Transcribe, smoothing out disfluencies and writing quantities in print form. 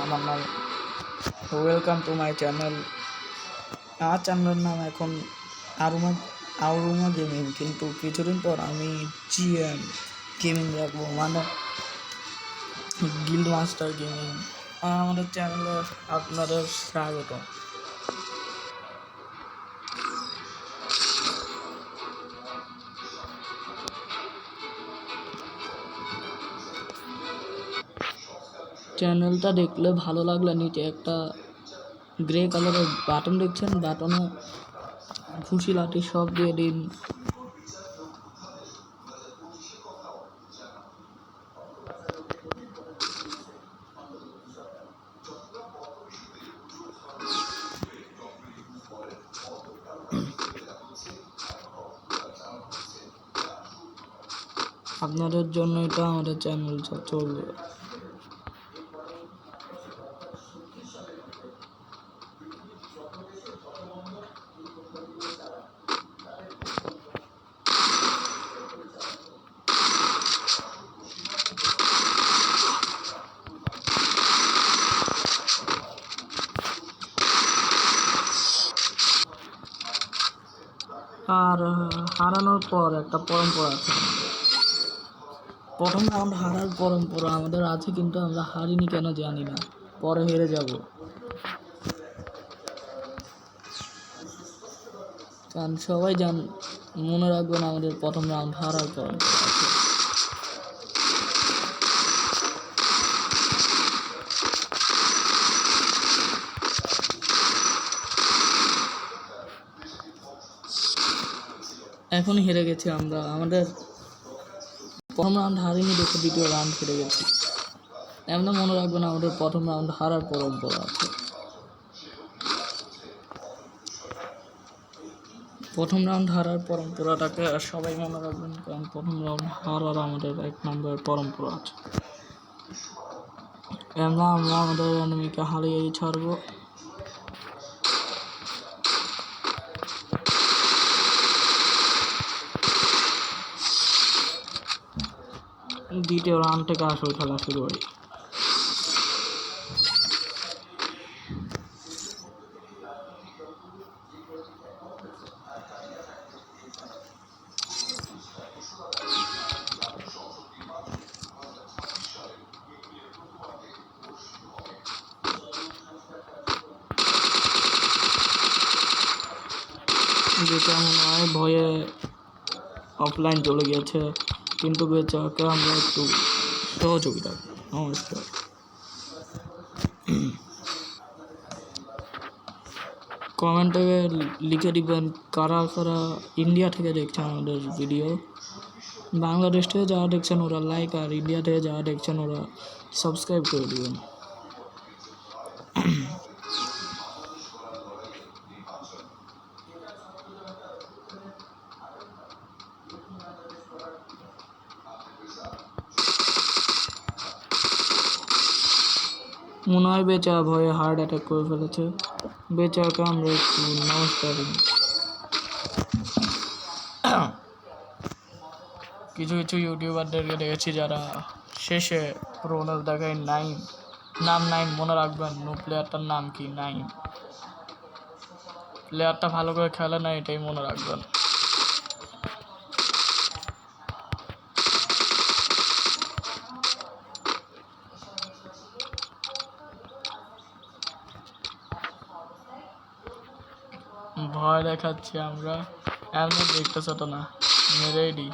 আমার নাম welcome to my channel. আমার চ্যানেলের নাম এখন আরুমা গেমিং, কিন্তু কিছুদিন পর আমি জিএম গেমিং রাখবো, মানে গিল্ড মাস্টার গেমিং। আমাদের চ্যানেলে আপনাদের স্বাগত। চ্যানেলটা দেখলে ভালো লাগলে নিচে একটা গ্রে কালারের বাটন দেখছেন, বাটনে খুশি লাঠি সব দিয়ে দিন। আপনাদের জন্য এটা আমাদের চ্যানেল চলবে। আর হারানোর পর একটা পরম্পরা আছে, প্রথম রাউন্ড হারার পরম্পরা আমাদের আছে, কিন্তু আমরা হারিনি কেন জানি না, পরে হেরে যাব। কারণ সবাই মনে রাখবেন আমাদের প্রথম রাউন্ড হারার পরম্পরা আছে। এখন হেরে গেছি আমরা, আমাদের প্রথম রাউন্ড হারিনি দেখে দ্বিতীয় রাউন্ড হেরে গেছি। এমন মনে রাখবেন আমাদের প্রথম রাউন্ড হারার পরম্পরা আছে। প্রথম রাউন্ড হারার পরম্পরাটাকে সবাই মনে রাখবেন, কারণ প্রথম রাউন্ড হারার আমাদের 1 নম্বর পরম্পরা আছে। আমরা আমাদের এনিমিকে হারিয়েই ছাড়বো। দ্বিতীয় রাউন্ড থেকে আসল খেলা শুরু হয়। যেটা মনে হয় ভয়ে অফলাইন চলে গিয়েছে, কিন্তু বেচাকে আমরা একটু সহযোগিতা। নমস্কার। কমেন্টে লিখে দিবেন কারা কারা ইন্ডিয়া থেকে দেখছেন আমাদের ভিডিও। বাংলাদেশ থেকে যারা দেখছেন ওরা লাইক, আর ইন্ডিয়া থেকে যারা দেখছেন ওরা সাবস্ক্রাইব করে দিবেন। মনে হয় বেচা ভয়ে হার্ট অ্যাটাক করে ফেলেছে। বেচাকে আমরা একটু নমস্কার। কিছু কিছু ইউটিউবারদেরকে দেখেছি যারা শেষে রোনাল দেখায় নাইম, নাম নাইম, মনে রাখবেন প্লেয়ারটার নাম কি, নাইম। প্লেয়ারটা ভালো করে খেলে না, এটাই মনে রাখবেন। ভয় দেখাচ্ছি আমরা, এমনি দেখতেছ তো না, মেরেই দিই।